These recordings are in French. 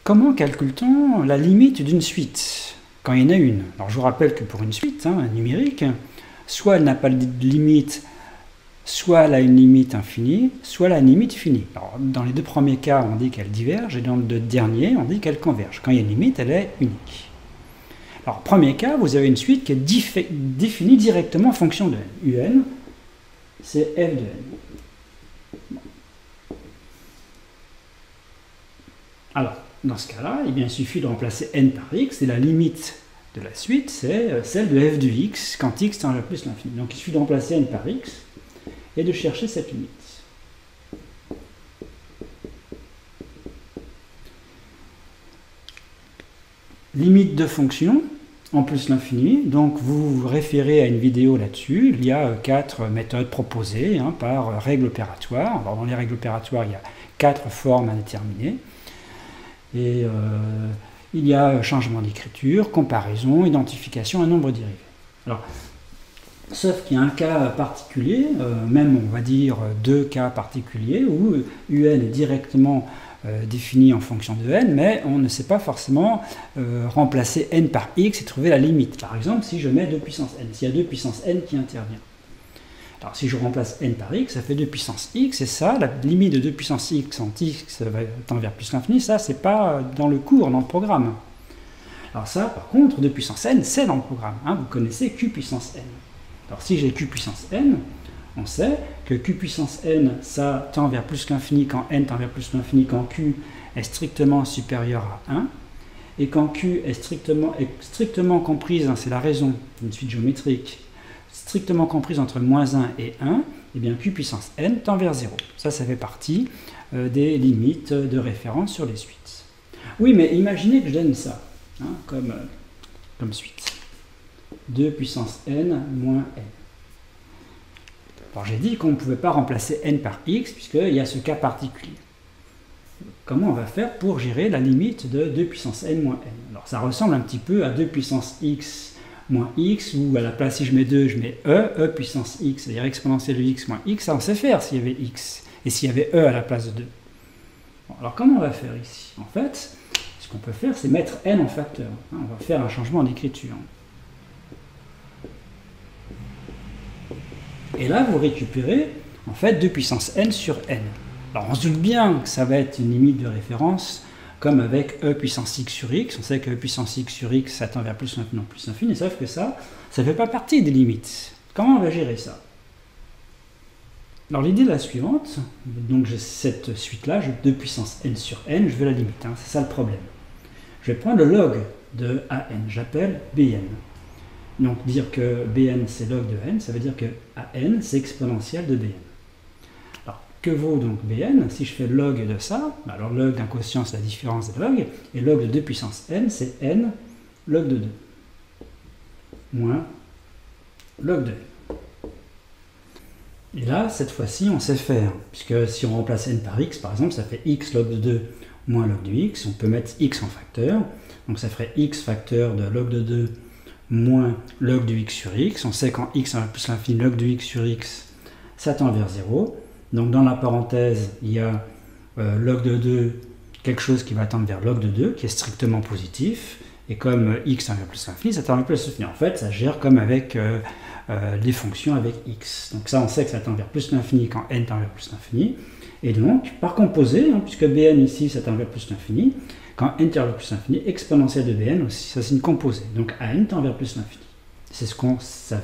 Comment calcule-t-on la limite d'une suite quand il y en a une? Alors je vous rappelle que pour une suite numérique, soit elle n'a pas de limite, soit elle a une limite infinie, soit elle a une limite finie. Alors, dans les deux premiers cas, on dit qu'elle diverge, et dans le dernier, on dit qu'elle converge. Quand il y a une limite, elle est unique. Alors, premier cas, vous avez une suite qui est définie directement en fonction de n. Un, c'est f de n. Alors, dans ce cas-là, eh bien, il suffit de remplacer n par x, et la limite de la suite, c'est celle de f de x, quand x tend vers plus l'infini. Donc, il suffit de remplacer n par x, et de chercher cette limite. Limite de fonction, en plus l'infini, donc vous vous référez à une vidéo là-dessus. Il y a 4 méthodes proposées par règle opératoire. Alors dans les règles opératoires, il y a 4 formes à déterminer. Et il y a changement d'écriture, comparaison, identification, un nombre dérivé. Alors, sauf qu'il y a un cas particulier, même on va dire 2 cas particuliers, où un est directement défini en fonction de n, mais on ne sait pas forcément remplacer n par x et trouver la limite. Par exemple, si je mets 2 puissance n, s'il y a 2 puissance n qui intervient. Alors si je remplace n par x, ça fait 2 puissance x, et ça, la limite de 2 puissance x en x tend vers plus l'infini, ça c'est pas dans le cours, dans le programme. Alors ça, par contre, 2 puissance n, c'est dans le programme. Vous connaissez q puissance n. Alors si j'ai q puissance n, on sait que q puissance n, ça tend vers plus l'infini quand n tend vers plus l'infini, quand q est strictement supérieur à 1, et quand q est strictement comprise, c'est la raison d'une suite géométrique, strictement comprise entre moins 1 et 1, et bien q puissance n tend vers 0. Ça fait partie des limites de référence sur les suites. Oui, mais imaginez que je donne ça, comme suite. 2 puissance n moins n. Alors j'ai dit qu'on ne pouvait pas remplacer n par x, puisqu'il y a ce cas particulier. Comment on va faire pour gérer la limite de 2 puissance n moins n? Alors ça ressemble un petit peu à 2 puissance x moins x, ou à la place, si je mets 2, je mets e puissance x, c'est-à-dire exponentielle de x moins x, ça on sait faire s'il y avait x, et s'il y avait e à la place de 2. Bon, alors comment on va faire ici? En fait, ce qu'on peut faire, c'est mettre n en facteur. On va faire un changement d'écriture. Et là, vous récupérez, en fait, 2 puissance n sur n. Alors, on se doute bien que ça va être une limite de référence, comme avec e puissance x sur x. On sait que e puissance x sur x, ça tend vers plus l'infini, non plus l'infini, sauf que ça ne fait pas partie des limites. Comment on va gérer ça? Alors, l'idée est la suivante. Donc, j'ai cette suite-là, j'ai 2 puissance n sur n, je veux la limite. C'est ça le problème. Je vais prendre le log de an, j'appelle bn. Donc dire que bn c'est log de n, ça veut dire que an c'est exponentielle de bn. Alors que vaut donc bn? Si je fais log de ça, alors log d'un quotient c'est la différence des logs, et log de 2 puissance n c'est n log de 2 moins log de n. Et là, cette fois-ci, on sait faire, puisque si on remplace n par x, par exemple, ça fait x log de 2 moins log de x, on peut mettre x en facteur, donc ça ferait x facteur de log de 2 moins log de x sur x. On sait qu'en x en plus l'infini, log de x sur x, ça tend vers 0. Donc dans la parenthèse, il y a log de 2, quelque chose qui va tendre vers log de 2, qui est strictement positif. Et comme x tend vers plus l'infini, ça tend vers plus l'infini. En fait, ça gère comme avec les fonctions avec x. Donc ça, on sait que ça tend vers plus l'infini quand n tend vers plus l'infini. Et donc, par composé, puisque bn ici, ça tend vers plus l'infini, quand n tend vers plus l'infini, exponentielle de bn aussi, ça c'est une composée. Donc an tend vers plus l'infini. C'est ce qu'on savait.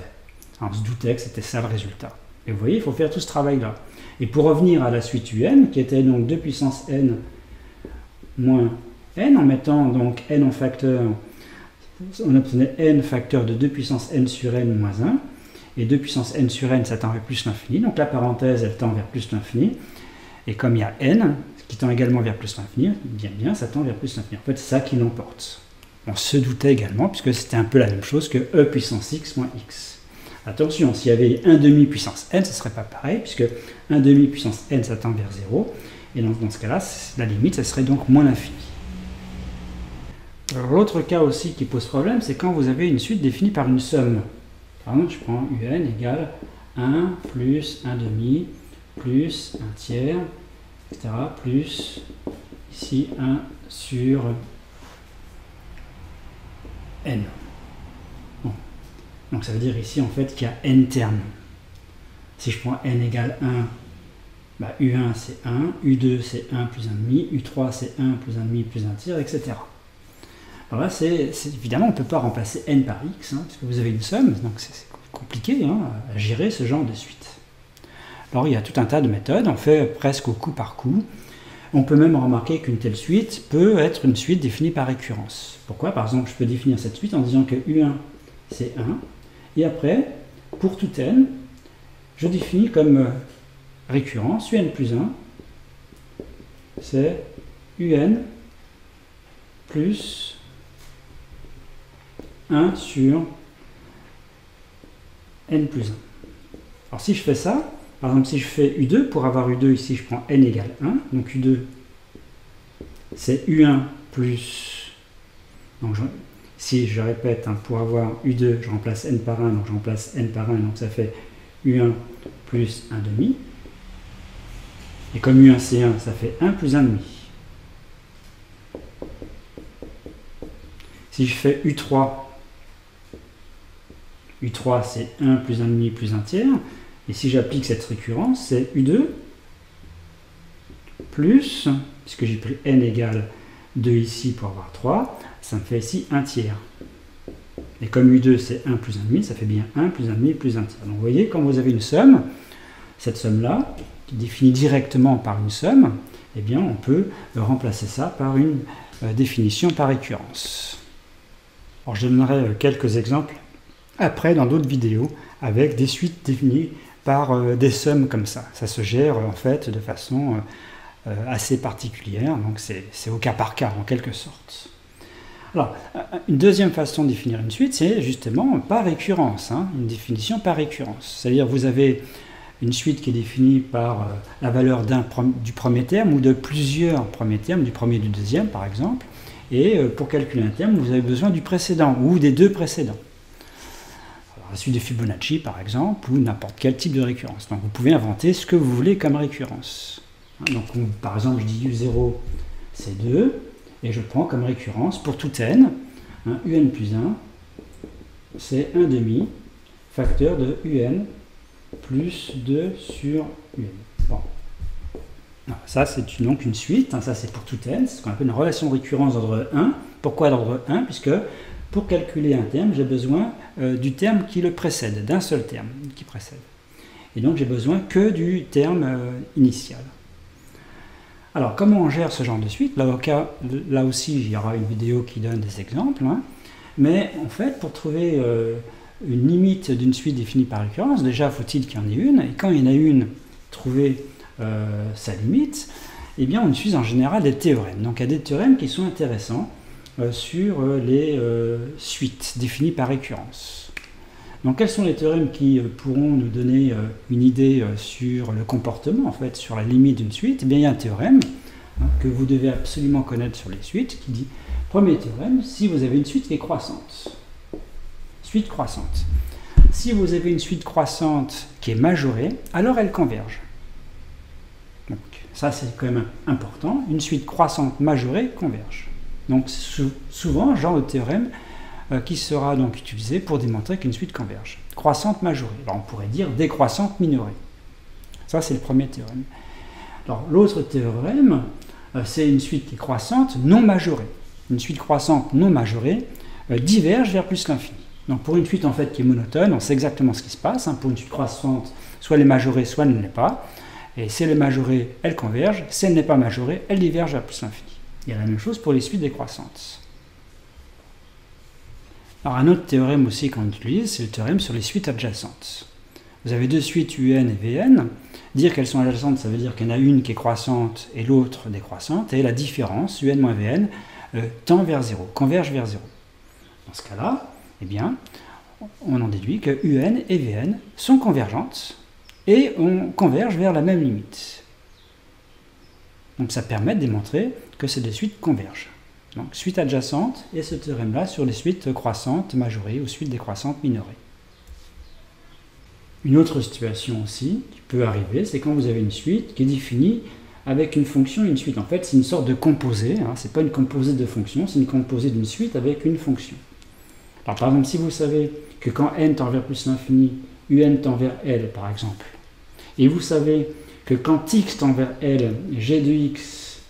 Alors, on se doutait que c'était ça le résultat. Et vous voyez, il faut faire tout ce travail-là. Et pour revenir à la suite un, qui était donc 2 puissance n moins n, en mettant donc n en facteur, on obtenait n facteur de 2 puissance n sur n moins 1. Et 2 puissance n sur n, ça tend vers plus l'infini. Donc la parenthèse, elle tend vers plus l'infini. Et comme il y a n, qui tend également vers plus l'infini, bien, ça tend vers plus l'infini. En fait, c'est ça qui l'emporte. On se doutait également, puisque c'était un peu la même chose que e puissance x moins x. Attention, s'il y avait 1 demi puissance n, ce ne serait pas pareil, puisque 1 demi puissance n, ça tend vers 0. Et donc, dans ce cas-là, la limite, ça serait donc moins l'infini. L'autre cas aussi qui pose problème, c'est quand vous avez une suite définie par une somme. Par exemple, je prends un égale 1 plus 1 demi plus 1 tiers, etc. plus ici 1 sur n. Bon. Donc ça veut dire ici en fait qu'il y a n termes. Si je prends n égale 1, bah, U1 c'est 1, U2 c'est 1 plus 1,5, U3 c'est 1 plus 1,5 plus 1 tiers, etc. Alors là, évidemment, on ne peut pas remplacer n par x, hein, parce que vous avez une somme, donc c'est compliqué hein, à gérer ce genre de suite. Alors il y a tout un tas de méthodes, on fait presque au coup par coup. On peut même remarquer qu'une telle suite peut être une suite définie par récurrence. Pourquoi? Par exemple, je peux définir cette suite en disant que U1 c'est 1, et après, pour tout n, je définis comme récurrence UN plus 1, c'est UN plus 1 sur n plus 1. Alors si je fais ça, par exemple si je fais U2, pour avoir U2 ici je prends n égale 1, donc U2 c'est U1 plus, donc si je répète, hein, pour avoir U2 je remplace n par 1, donc je remplace n par 1, donc ça fait U1 plus 1 demi, et comme U1 c'est 1, ça fait 1 plus 1 demi. Si je fais U3 c'est 1 plus 1 demi plus 1 tiers, et si j'applique cette récurrence, c'est U2 plus, puisque j'ai pris n égale 2 ici pour avoir 3, ça me fait ici 1 tiers. Et comme U2 c'est 1 plus 1 demi, ça fait bien 1 plus 1 demi plus 1 tiers. Donc vous voyez, quand vous avez une somme, cette somme-là, qui est définie directement par une somme, eh bien on peut remplacer ça par une définition par récurrence. Alors je donnerai quelques exemples après dans d'autres vidéos avec des suites définies par des sommes comme ça. Ça se gère en fait de façon assez particulière, donc c'est au cas par cas en quelque sorte. Alors, une deuxième façon de définir une suite, c'est justement par récurrence, hein, une définition par récurrence. C'est-à-dire vous avez une suite qui est définie par la valeur du premier terme ou de plusieurs premiers termes, du premier et du deuxième par exemple, et pour calculer un terme, vous avez besoin du précédent ou des deux précédents. Alors, la suite de Fibonacci par exemple, ou n'importe quel type de récurrence. Donc vous pouvez inventer ce que vous voulez comme récurrence. Donc par exemple, je dis U0 c'est 2, et je prends comme récurrence pour tout n, hein, un plus 1, c'est 1 demi, facteur de un plus 2 sur un. Bon. Alors, ça c'est donc une suite, hein, ça c'est pour tout n, c'est ce qu'on appelle une relation de récurrence d'ordre 1. Pourquoi d'ordre 1? Puisque pour calculer un terme, j'ai besoin du terme qui le précède, d'un seul terme qui précède. Et donc j'ai besoin que du terme initial. Alors, comment on gère ce genre de suite? Là aussi, il y aura une vidéo qui donne des exemples. Hein. Mais en fait, pour trouver une limite d'une suite définie par récurrence, déjà faut-il qu'il y en ait une. Et quand il y en a une, trouver sa limite, eh bien, on utilise en général des théorèmes. Donc, il y a des théorèmes qui sont intéressants sur les suites définies par récurrence. Donc, quels sont les théorèmes qui pourront nous donner une idée sur le comportement, en fait, sur la limite d'une suite? Eh bien, il y a un théorème hein, que vous devez absolument connaître sur les suites qui dit, premier théorème, si vous avez une suite qui est croissante. Suite croissante. Si vous avez une suite croissante qui est majorée, alors elle converge. Donc, ça, c'est quand même important. Une suite croissante majorée converge. Donc, souvent, ce genre de théorème qui sera donc utilisé pour démontrer qu'une suite converge. Croissante majorée. Alors on pourrait dire décroissante minorée. Ça c'est le premier théorème. Alors l'autre théorème, c'est une suite qui est croissante non majorée. Une suite croissante non majorée diverge vers plus l'infini. Donc pour une suite en fait qui est monotone, on sait exactement ce qui se passe. Hein. Pour une suite croissante, soit elle est majorée, soit elle ne l'est pas. Et si elle est majorée, elle converge. Si elle n'est pas majorée, elle diverge vers plus l'infini. Il y a la même chose pour les suites décroissantes. Alors un autre théorème aussi qu'on utilise, c'est le théorème sur les suites adjacentes. Vous avez deux suites UN et VN. Dire qu'elles sont adjacentes, ça veut dire qu'il y en a une qui est croissante et l'autre décroissante, et la différence, UN moins VN, tend vers 0, converge vers 0. Dans ce cas-là, eh bien, on en déduit que UN et VN sont convergentes et on converge vers la même limite. Donc ça permet de démontrer que ces deux suites convergent. Donc, suite adjacente, et ce théorème-là sur les suites croissantes majorées ou suites décroissantes minorées. Une autre situation aussi qui peut arriver, c'est quand vous avez une suite qui est définie avec une fonction et une suite. En fait, c'est une sorte de composé, hein. Ce n'est pas une composée de fonctions, c'est une composée d'une suite avec une fonction. Alors par exemple, si vous savez que quand n tend vers plus l'infini, un tend vers L par exemple, et vous savez que quand x tend vers L, g de x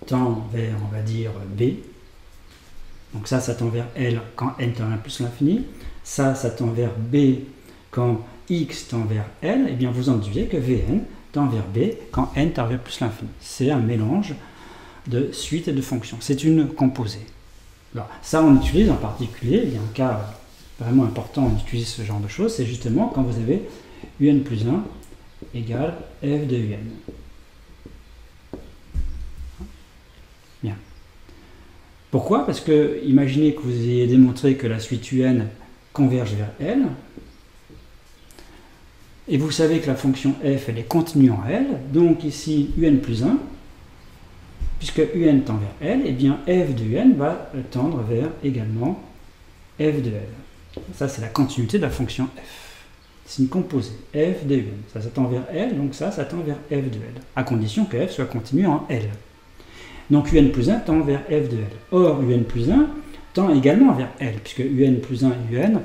tend vers, on va dire, b, donc ça tend vers L quand n tend vers plus l'infini, ça tend vers b quand x tend vers L, et bien vous en déduisez que Vn tend vers b quand n tend vers plus l'infini. C'est un mélange de suite et de fonctions. C'est une composée. Alors, ça, on utilise en particulier, il y a un cas vraiment important, on utilise ce genre de choses, c'est justement quand vous avez un plus 1 égale f de un. Bien. Pourquoi? Parce que, imaginez que vous ayez démontré que la suite un converge vers L, et vous savez que la fonction f, elle est continue en L, donc ici, un plus 1, puisque un tend vers L, et bien f de un va tendre vers également f de L. Ça, c'est la continuité de la fonction f. C'est une composée, f de un. Ça tend vers L, donc ça tend vers f de L, à condition que f soit continue en L. Donc un plus 1 tend vers f de L. Or, un plus 1 tend également vers L, puisque un plus 1 et un,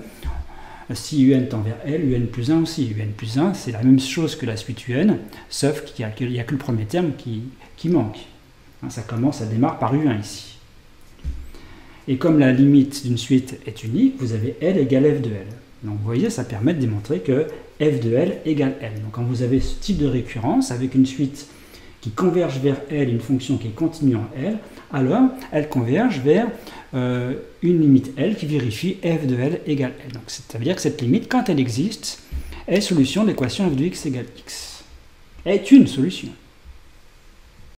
si un tend vers L, un plus 1 aussi. Un plus 1, c'est la même chose que la suite un, sauf qu'il n'y a que le premier terme qui manque. Ça démarre par un ici. Et comme la limite d'une suite est unique, vous avez L égale f de L. Donc vous voyez, ça permet de démontrer que f de L égale L. Donc quand vous avez ce type de récurrence avec une suite qui converge vers L, une fonction qui est continue en L, alors elle converge vers une limite L qui vérifie f de L égale L. Donc ça veut dire que cette limite, quand elle existe, est solution de l'équation f de x égale x. Est une solution.